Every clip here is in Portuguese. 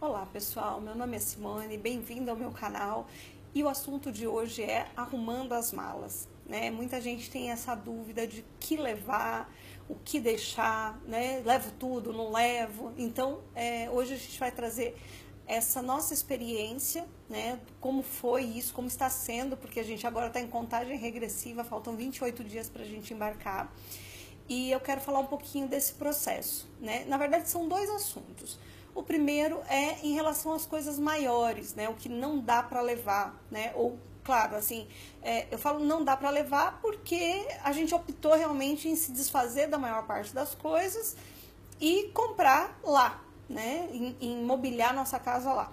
Olá pessoal, meu nome é Simone, bem-vindo ao meu canal e o assunto de hoje é arrumando as malas, né? Muita gente tem essa dúvida de o que levar, o que deixar, né? Levo tudo, não levo? Então, hoje a gente vai trazer essa nossa experiência, né? Como foi isso, como está sendo, porque a gente agora está em contagem regressiva, faltam 28 dias para a gente embarcar. E eu quero falar um pouquinho desse processo, né? Na verdade, são dois assuntos. O primeiro é em relação às coisas maiores, né? O que não dá para levar, né? Ou, claro, assim, eu falo não dá para levar porque a gente optou realmente em se desfazer da maior parte das coisas e comprar lá, né? Em mobiliar nossa casa lá.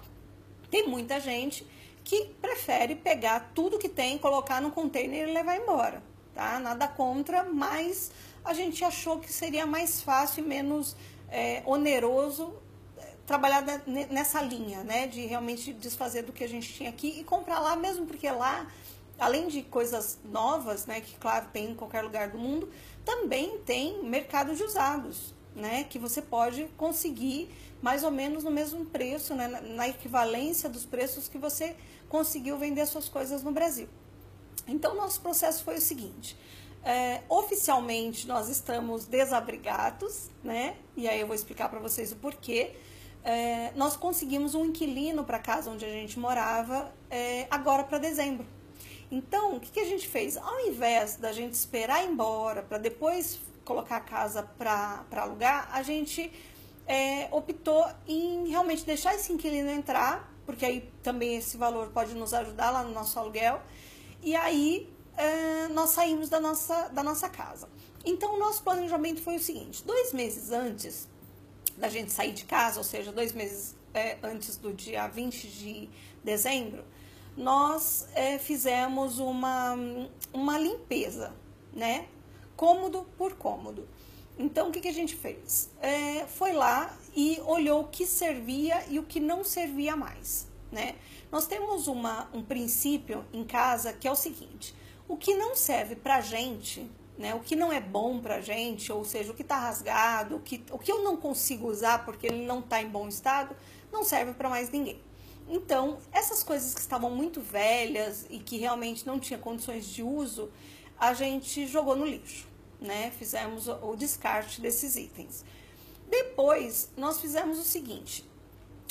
Tem muita gente que prefere pegar tudo que tem, colocar no container e levar embora, tá? Nada contra, mas a gente achou que seria mais fácil e menos oneroso trabalhar nessa linha, né, de realmente desfazer do que a gente tinha aqui e comprar lá, mesmo porque lá, além de coisas novas, né, que claro tem em qualquer lugar do mundo, também tem mercado de usados, né, que você pode conseguir mais ou menos no mesmo preço, né, na equivalência dos preços que você conseguiu vender suas coisas no Brasil. Então, nosso processo foi o seguinte: oficialmente nós estamos desabrigados, né, e aí eu vou explicar para vocês o porquê. Nós conseguimos um inquilino para a casa onde a gente morava agora para dezembro. Então, o que a gente fez? Ao invés da gente esperar ir embora para depois colocar a casa para alugar, a gente optou em realmente deixar esse inquilino entrar, porque aí também esse valor pode nos ajudar lá no nosso aluguel, e aí nós saímos da nossa casa. Então, o nosso planejamento foi o seguinte: 2 meses antes da gente sair de casa, ou seja, 2 meses antes do dia 20 de dezembro, nós fizemos uma limpeza, né? Cômodo por cômodo. Então, o que a gente fez? Foi lá e olhou o que servia e o que não servia mais, né? Nós temos um princípio em casa que é o seguinte: o que não serve pra gente, né, o que não é bom pra gente, ou seja, o que está rasgado, o que eu não consigo usar porque ele não está em bom estado, não serve para mais ninguém. Então, essas coisas que estavam muito velhas e que realmente não tinha condições de uso, a gente jogou no lixo, né? Fizemos o descarte desses itens. Depois, nós fizemos o seguinte: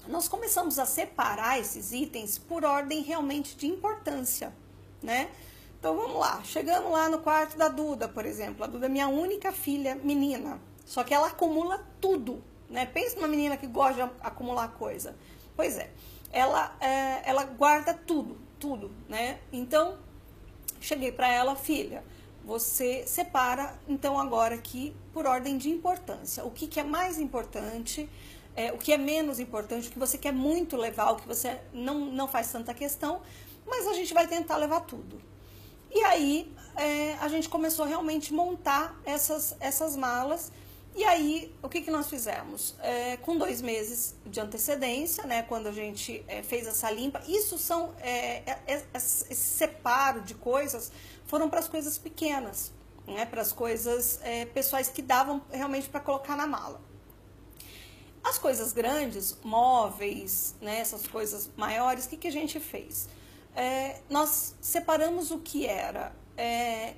nós começamos a separar esses itens por ordem realmente de importância, né? Então vamos lá, chegamos lá no quarto da Duda, por exemplo. A Duda é minha única filha menina, só que ela acumula tudo, né? Pensa numa menina que gosta de acumular coisa. Pois é, ela guarda tudo, né? Então, cheguei para ela: filha, você separa então agora aqui por ordem de importância. O que é mais importante, o que é menos importante, o que você quer muito levar, o que você não faz tanta questão, mas a gente vai tentar levar tudo. E aí a gente começou realmente a montar essas malas. E aí o que nós fizemos? Com 2 meses de antecedência, né, quando a gente fez essa limpa, isso são esse separo de coisas foram para as coisas pequenas, né, para as coisas pessoais que davam realmente para colocar na mala. As coisas grandes, móveis, né, essas coisas maiores, o que a gente fez? Nós separamos o que era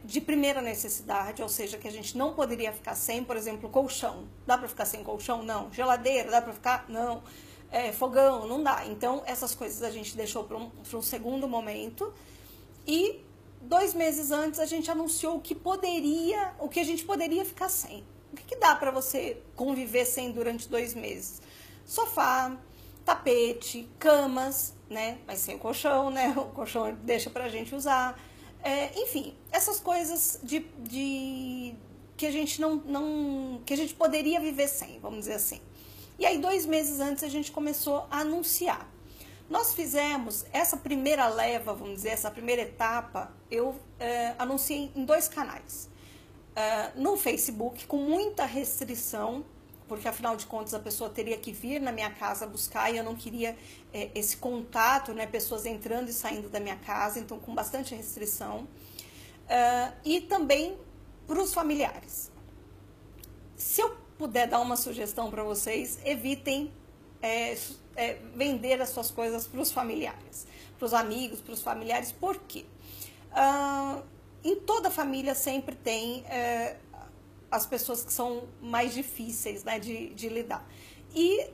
de primeira necessidade, ou seja, que a gente não poderia ficar sem, por exemplo, colchão. Dá para ficar sem colchão? Não. Geladeira, dá para ficar? Não. Fogão, não dá. Então, essas coisas a gente deixou para um segundo momento. E 2 meses antes a gente anunciou o que a gente poderia ficar sem. O que dá para você conviver sem durante 2 meses? Sofá, tapete, camas, né? Mas sem o colchão, né? O colchão deixa pra gente usar. Enfim, essas coisas que a gente que a gente poderia viver sem, vamos dizer assim. E aí 2 meses antes a gente começou a anunciar. Nós fizemos essa primeira leva, vamos dizer, essa primeira etapa, eu anunciei em 2 canais. No Facebook, com muita restrição, porque afinal de contas a pessoa teria que vir na minha casa buscar e eu não queria esse contato, né, pessoas entrando e saindo da minha casa, então com bastante restrição. E também para os familiares. Se eu puder dar uma sugestão para vocês, evitem vender as suas coisas para os familiares, para os amigos, para os familiares. Por quê? Em toda família sempre tem as pessoas que são mais difíceis, né, de lidar. E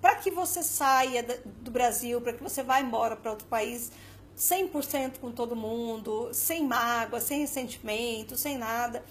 para que você saia do Brasil, para que você vá embora para outro país 100% com todo mundo, sem mágoa, sem ressentimento, sem nada,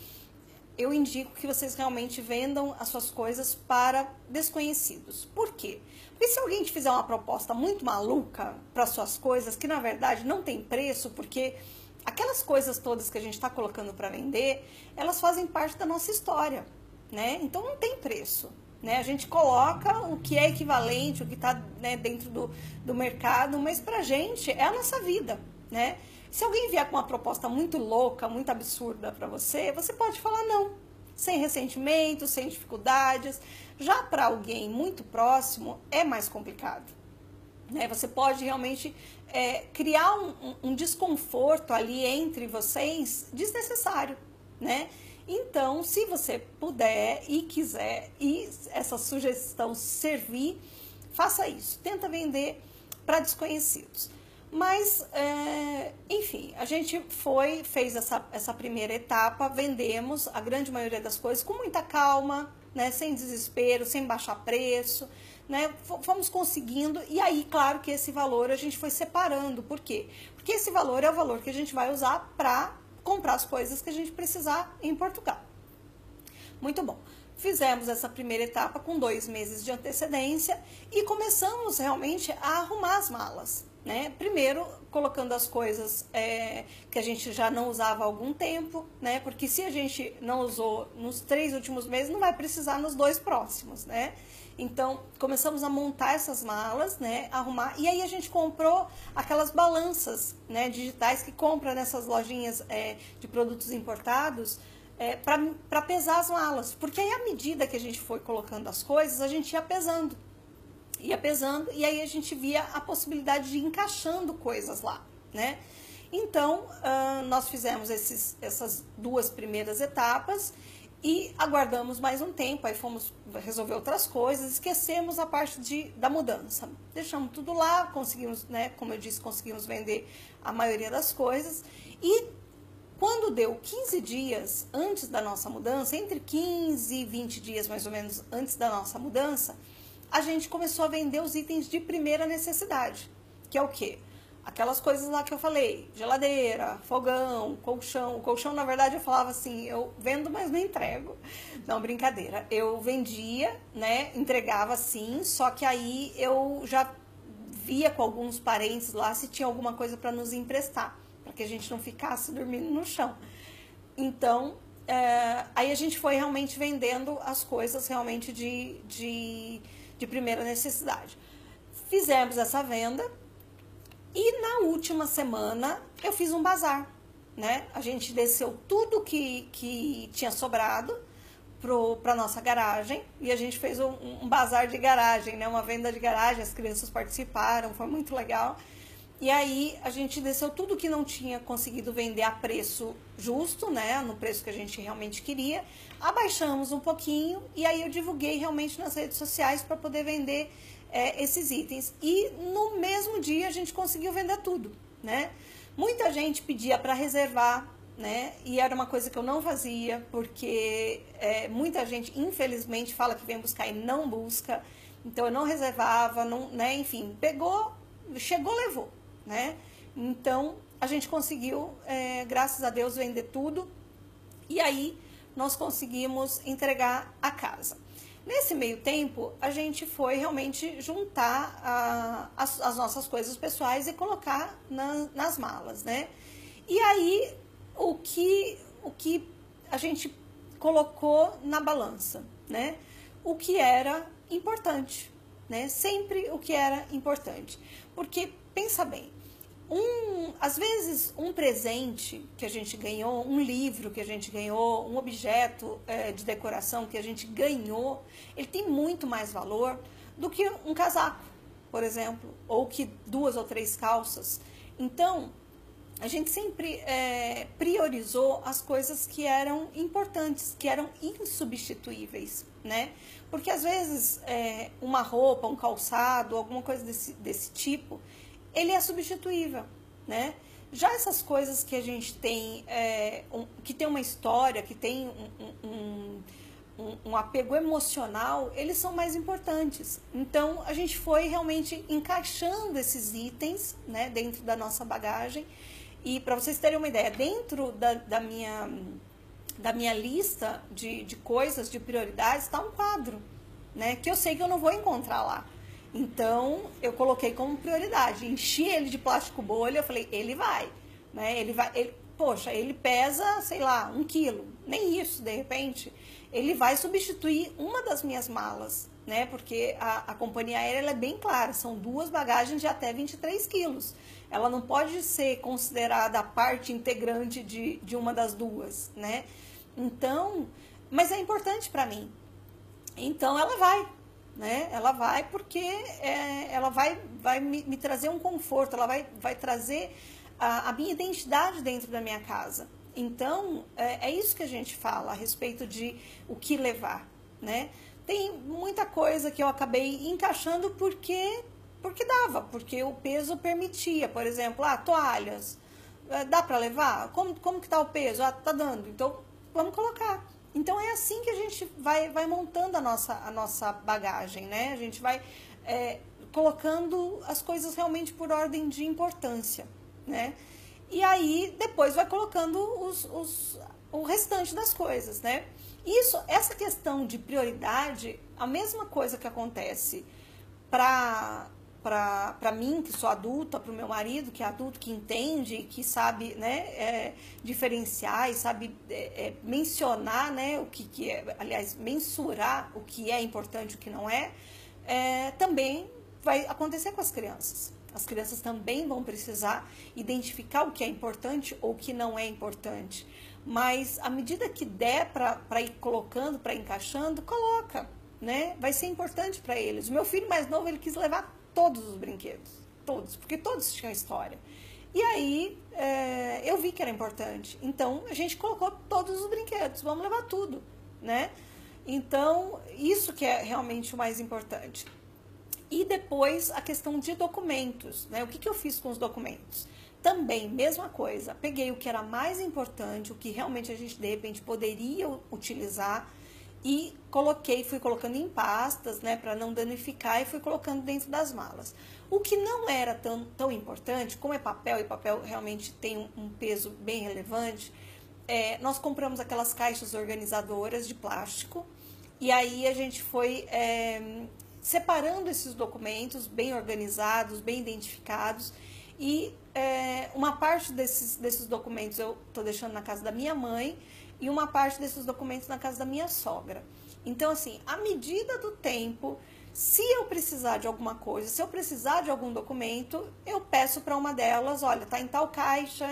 eu indico que vocês realmente vendam as suas coisas para desconhecidos. Por quê? Porque se alguém te fizer uma proposta muito maluca para suas coisas, que na verdade não tem preço, porque aquelas coisas todas que a gente está colocando para vender, elas fazem parte da nossa história, né? Então não tem preço, né? A gente coloca o que é equivalente, o que está, né, dentro do mercado, mas pra gente é a nossa vida, né? Se alguém vier com uma proposta muito louca, muito absurda para você, você pode falar não, sem ressentimento, sem dificuldades. Já para alguém muito próximo é mais complicado, né? Você pode realmente criar um desconforto ali entre vocês desnecessário, né? Então, se você puder e quiser, e essa sugestão servir, faça isso. Tenta vender para desconhecidos. Mas, enfim, a gente fez essa primeira etapa, vendemos a grande maioria das coisas com muita calma, né, sem desespero, sem baixar preço, né, fomos conseguindo. E aí, claro que esse valor a gente foi separando. Por quê? Porque esse valor é o valor que a gente vai usar para comprar as coisas que a gente precisar em Portugal. Muito bom. Fizemos essa primeira etapa com 2 meses de antecedência e começamos realmente a arrumar as malas, né? Primeiro, colocando as coisas que a gente já não usava há algum tempo, né? Porque se a gente não usou nos 3 últimos meses, não vai precisar nos 2 próximos, né? Então, começamos a montar essas malas, né? Arrumar. E aí a gente comprou aquelas balanças, né, digitais que compra nessas lojinhas de produtos importados, para pesar as malas. Porque aí, à medida que a gente foi colocando as coisas, a gente ia pesando, e aí a gente via a possibilidade de ir encaixando coisas lá, né? Então, nós fizemos essas 2 primeiras etapas e aguardamos mais um tempo, aí fomos resolver outras coisas, esquecemos a parte da mudança. Deixamos tudo lá, conseguimos, né, como eu disse, conseguimos vender a maioria das coisas. E quando deu 15 dias antes da nossa mudança, entre 15 e 20 dias mais ou menos antes da nossa mudança, a gente começou a vender os itens de primeira necessidade, que é o quê? Aquelas coisas lá que eu falei, geladeira, fogão, colchão. O colchão, na verdade, eu falava assim, eu vendo, mas não entrego. Não, brincadeira. Eu vendia, né, entregava sim, só que aí eu já via com alguns parentes lá se tinha alguma coisa para nos emprestar, para que a gente não ficasse dormindo no chão. Então, aí a gente foi realmente vendendo as coisas realmente de primeira necessidade. Fizemos essa venda e na última semana eu fiz um bazar, né? A gente desceu tudo que tinha sobrado para nossa garagem e a gente fez um bazar de garagem, né? Uma venda de garagem, as crianças participaram, foi muito legal. E aí a gente desceu tudo que não tinha conseguido vender a preço justo, né, no preço que a gente realmente queria, abaixamos um pouquinho e aí eu divulguei realmente nas redes sociais para poder vender esses itens. E no mesmo dia a gente conseguiu vender tudo, né? Muita gente pedia para reservar, né, e era uma coisa que eu não fazia, porque muita gente, infelizmente, fala que vem buscar e não busca, então eu não reservava, não, né, enfim, pegou, chegou, levou. Né? Então, a gente conseguiu, graças a Deus, vender tudo e aí nós conseguimos entregar a casa. Nesse meio tempo, a gente foi realmente juntar as nossas coisas pessoais e colocar nas malas, né? E aí, o que a gente colocou na balança, né? O que era importante, né? Sempre o que era importante. Porque, pensa bem, às vezes um presente que a gente ganhou, um livro que a gente ganhou, um objeto de decoração que a gente ganhou, ele tem muito mais valor do que um casaco, por exemplo, ou que 2 ou 3 calças. Então, a gente sempre priorizou as coisas que eram importantes, que eram insubstituíveis, né? Porque às vezes uma roupa, um calçado, alguma coisa desse tipo, ele é substituível, né? Já essas coisas que a gente tem, que tem uma história, que tem um apego emocional, eles são mais importantes. Então, a gente foi realmente encaixando esses itens, né, dentro da nossa bagagem. E para vocês terem uma ideia, dentro da minha lista de coisas, de prioridades, está um quadro, né, que eu sei que eu não vou encontrar lá. Então, eu coloquei como prioridade, enchi ele de plástico bolha, eu falei, ele vai, né, poxa, ele pesa, sei lá, 1 quilo, nem isso, de repente, ele vai substituir uma das minhas malas, né, porque a companhia aérea ela é bem clara, são 2 bagagens de até 23 quilos, ela não pode ser considerada a parte integrante de uma das 2, né, então, mas é importante para mim, então ela vai, né? Ela vai porque ela vai me trazer um conforto, ela vai trazer a minha identidade dentro da minha casa. Então, é isso que a gente fala a respeito de o que levar, né? Tem muita coisa que eu acabei encaixando porque dava, porque o peso permitia. Por exemplo, toalhas, dá para levar? Como que tá o peso? Tá dando, então vamos colocar. Então, é assim que a gente vai montando a nossa bagagem, né? A gente vai colocando as coisas realmente por ordem de importância, né? E aí, depois vai colocando o restante das coisas, né? Essa questão de prioridade, a mesma coisa que acontece para mim, que sou adulta, para o meu marido, que é adulto, que entende, que sabe, né, diferenciar e sabe mencionar, né, o que é, aliás, mensurar o que é importante e o que não também vai acontecer com as crianças. As crianças também vão precisar identificar o que é importante ou o que não é importante. Mas, à medida que der para ir colocando, para ir encaixando, coloca, né? Vai ser importante para eles. O meu filho mais novo, ele quis levar todos os brinquedos, todos, porque todos tinham história. E aí, eu vi que era importante. Então, a gente colocou todos os brinquedos, vamos levar tudo, né? Então, isso que é realmente o mais importante. E depois, a questão de documentos, né? O que eu fiz com os documentos? Também, mesma coisa, peguei o que era mais importante, o que realmente a gente, de repente, poderia utilizar, e fui colocando em pastas, né, para não danificar, e fui colocando dentro das malas. O que não era tão importante, como é papel, e papel realmente tem um peso bem relevante, nós compramos aquelas caixas organizadoras de plástico, e aí a gente foi separando esses documentos bem organizados, bem identificados, e uma parte desses documentos eu estou deixando na casa da minha mãe, e uma parte desses documentos na casa da minha sogra. Então, assim, à medida do tempo, se eu precisar de alguma coisa, se eu precisar de algum documento, eu peço para uma delas, olha, tá em tal caixa,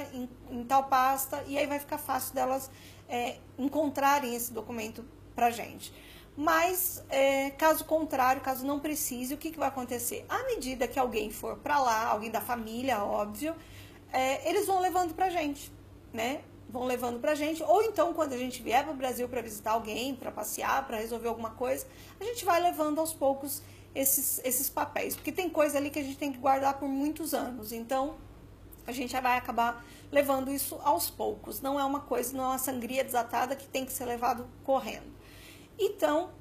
em tal pasta, e aí vai ficar fácil delas encontrarem esse documento pra gente. Mas, caso contrário, caso não precise, o que vai acontecer? À medida que alguém for para lá, alguém da família, óbvio, eles vão levando pra gente, né? Vão levando pra gente, ou então quando a gente vier para o Brasil para visitar alguém, para passear, para resolver alguma coisa, a gente vai levando aos poucos esses papéis, porque tem coisa ali que a gente tem que guardar por muitos anos, então a gente já vai acabar levando isso aos poucos, não é uma coisa, não é uma sangria desatada que tem que ser levado correndo. Então,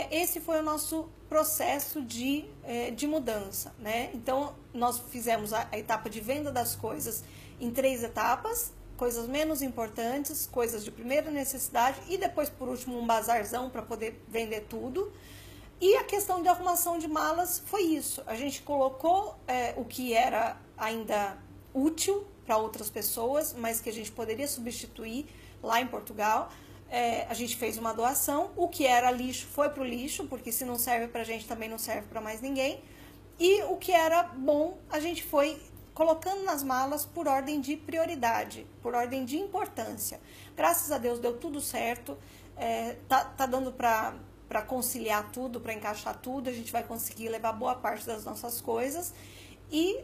esse foi o nosso processo de mudança, né? Então, nós fizemos a etapa de venda das coisas em 3 etapas, coisas menos importantes, coisas de primeira necessidade e depois, por último, um bazarzão para poder vender tudo. E a questão de arrumação de malas foi isso. A gente colocou o que era ainda útil para outras pessoas, mas que a gente poderia substituir lá em Portugal. A gente fez uma doação. O que era lixo foi para o lixo, porque se não serve para a gente, também não serve para mais ninguém. E o que era bom, a gente foi colocando nas malas por ordem de prioridade, por ordem de importância. Graças a Deus deu tudo certo, tá dando para conciliar tudo, para encaixar tudo, a gente vai conseguir levar boa parte das nossas coisas. E,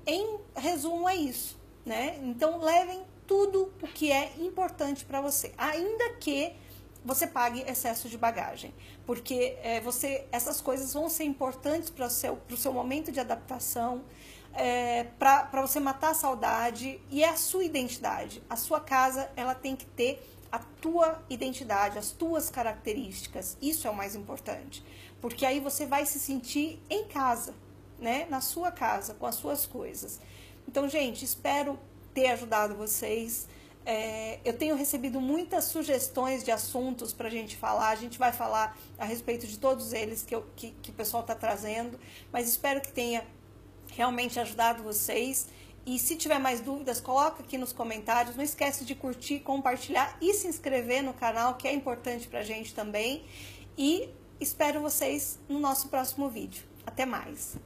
em resumo, é isso, né? Então levem tudo o que é importante para você, ainda que você pague excesso de bagagem, porque essas coisas vão ser importantes para o seu momento de adaptação, para você matar a saudade, e é a sua identidade. A sua casa, ela tem que ter a tua identidade, as tuas características. Isso é o mais importante, porque aí você vai se sentir em casa, né? Na sua casa, com as suas coisas. Então, gente, espero ter ajudado vocês. Eu tenho recebido muitas sugestões de assuntos para a gente falar. A gente vai falar a respeito de todos eles que o pessoal está trazendo, mas espero que tenha realmente ajudado vocês. E se tiver mais dúvidas, coloca aqui nos comentários. Não esquece de curtir, compartilhar e se inscrever no canal, que é importante para a gente também. E espero vocês no nosso próximo vídeo. Até mais!